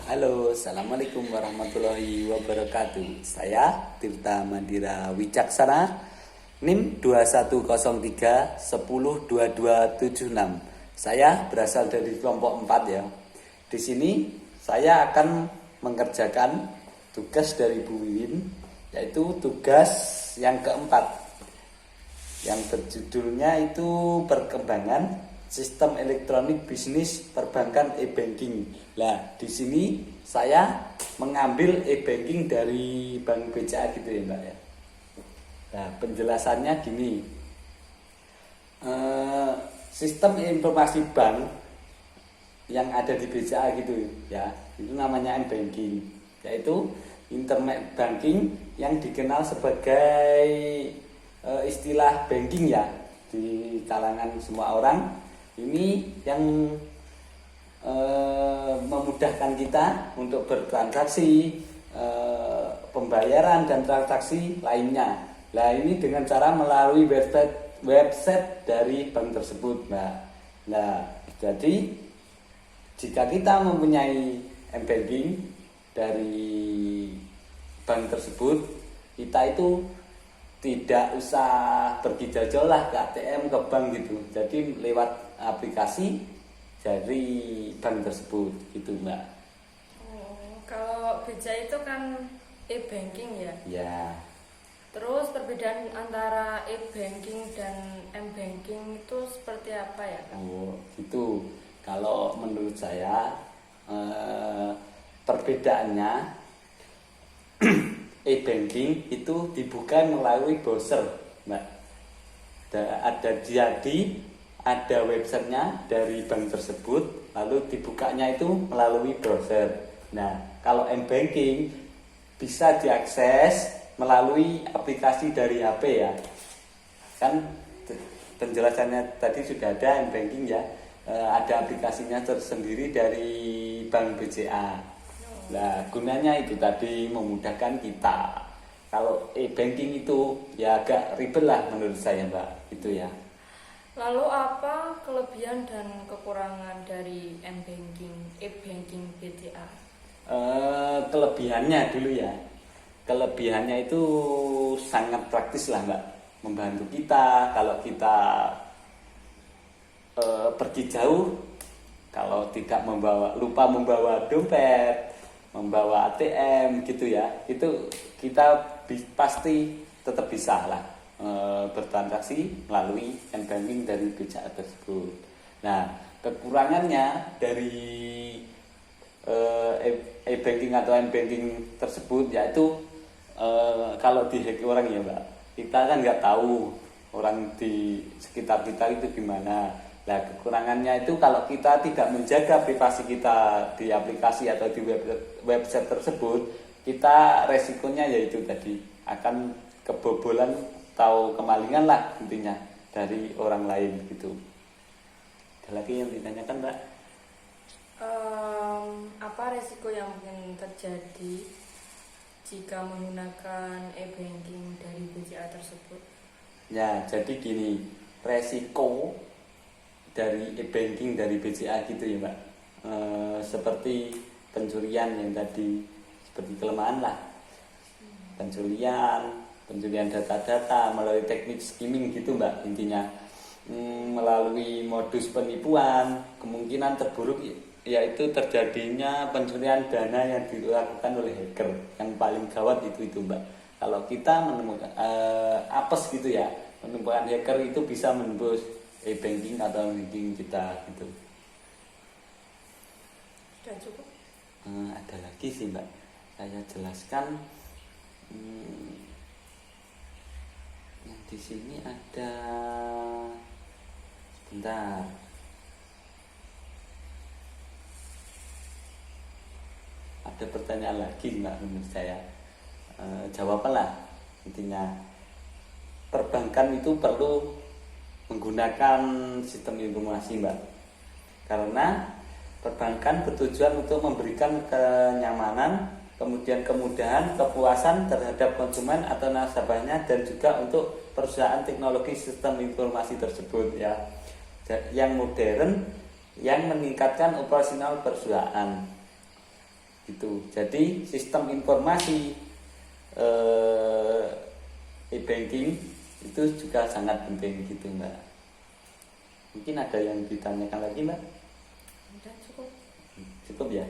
Halo, Assalamualaikum warahmatullahi wabarakatuh. Saya Tirta Mandira Wicaksana, NIM 2103 102276. Saya berasal dari kelompok 4 ya. Di sini saya akan mengerjakan tugas dari Bu Wiwin, yaitu tugas yang keempat, yang berjudulnya itu perkembangan sistem elektronik bisnis perbankan e-banking. Nah, di sini saya mengambil e-banking dari Bank BCA gitu ya, Mbak ya. Nah, penjelasannya gini. Sistem informasi bank yang ada di BCA gitu ya, itu namanya e-banking, yaitu internet banking yang dikenal sebagai istilah banking ya di kalangan semua orang. Ini yang memudahkan kita untuk bertransaksi, pembayaran dan transaksi lainnya. Nah, ini dengan cara melalui website dari bank tersebut. Nah, jadi jika kita mempunyai m-banking dari bank tersebut, kita itu tidak usah pergi jauh-jauh lah ke ATM, ke bank gitu. Jadi lewat aplikasi dari bank tersebut gitu, Mbak. Kalau BCA itu kan e-banking ya? Ya. Terus perbedaan antara e-banking dan m-banking itu seperti apa ya, Kak? Gitu. Kalau menurut saya perbedaannya e-banking itu dibuka melalui browser, Mbak. Ada websitenya dari bank tersebut, lalu dibukanya itu melalui browser. Nah, kalau m-banking bisa diakses melalui aplikasi dari HP ya. Kan penjelasannya tadi sudah ada m-banking ya. Ada aplikasinya tersendiri dari Bank BCA. Nah, gunanya itu tadi memudahkan kita. Kalau e-banking itu ya agak ribet lah menurut saya, Mbak. Itu ya. Lalu apa kelebihan dan kekurangan dari e-banking BCA? Kelebihannya dulu ya. Kelebihannya itu sangat praktis lah, Mbak. Membantu kita kalau kita pergi jauh, kalau tidak lupa membawa dompet, membawa ATM gitu ya, itu kita pasti tetap bisa lah bertransaksi melalui m-banking dari BCA tersebut. Nah, kekurangannya dari e-banking atau m-banking tersebut yaitu kalau dihack orang ya, Mbak, kita kan nggak tahu orang di sekitar kita itu gimana. Nah, kekurangannya itu kalau kita tidak menjaga privasi kita di aplikasi atau di website tersebut, kita resikonya yaitu tadi akan kebobolan atau kemalingan lah intinya dari orang lain gitu. Ada lagi yang ditanyakan, Mbak? Apa resiko yang mungkin terjadi jika menggunakan e-banking dari BCA tersebut? Ya, jadi gini, resiko dari e-banking dari BCA gitu ya, Mbak. Seperti pencurian yang tadi, seperti kelemahan lah. Pencurian data-data melalui teknik skimming gitu, Mbak, intinya. Melalui modus penipuan, kemungkinan terburuk yaitu terjadinya pencurian dana yang dilakukan oleh hacker. Yang paling gawat itu, Mbak. Kalau kita menemukan apes gitu ya, menemukan hacker itu bisa menembus e-banking atau banking kita gitu. Sudah cukup? Ada lagi sih, Mbak, saya jelaskan. Yang di sini ada, sebentar, ada pertanyaan lagi, Mbak, menurut saya. Jawabanlah intinya, perbankan itu perlu menggunakan sistem informasi, Mbak, karena perbankan bertujuan untuk memberikan kenyamanan, kemudian kemudahan, kepuasan terhadap konsumen atau nasabahnya, dan juga untuk perusahaan teknologi sistem informasi tersebut ya, yang modern, yang meningkatkan operasional perusahaan. Gitu. Jadi sistem informasi e-banking itu juga sangat penting gitu Mbak. Mungkin ada yang ditanyakan lagi Mbak? Udah cukup. Cukup ya?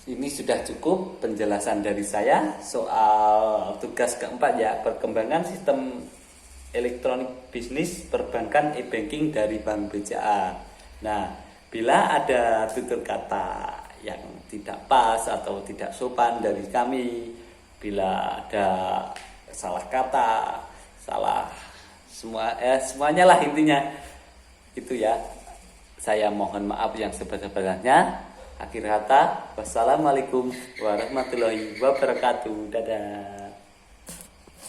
Ini sudah cukup penjelasan dari saya soal tugas keempat ya, perkembangan sistem elektronik bisnis perbankan e-banking dari Bank BCA. Nah, bila ada tutur kata yang tidak pas atau tidak sopan dari kami, bila ada salah kata, salah semuanya lah intinya itu ya, saya mohon maaf yang sebesar-besarnya. Akhir kata, wassalamualaikum warahmatullahi wabarakatuh. Dadah.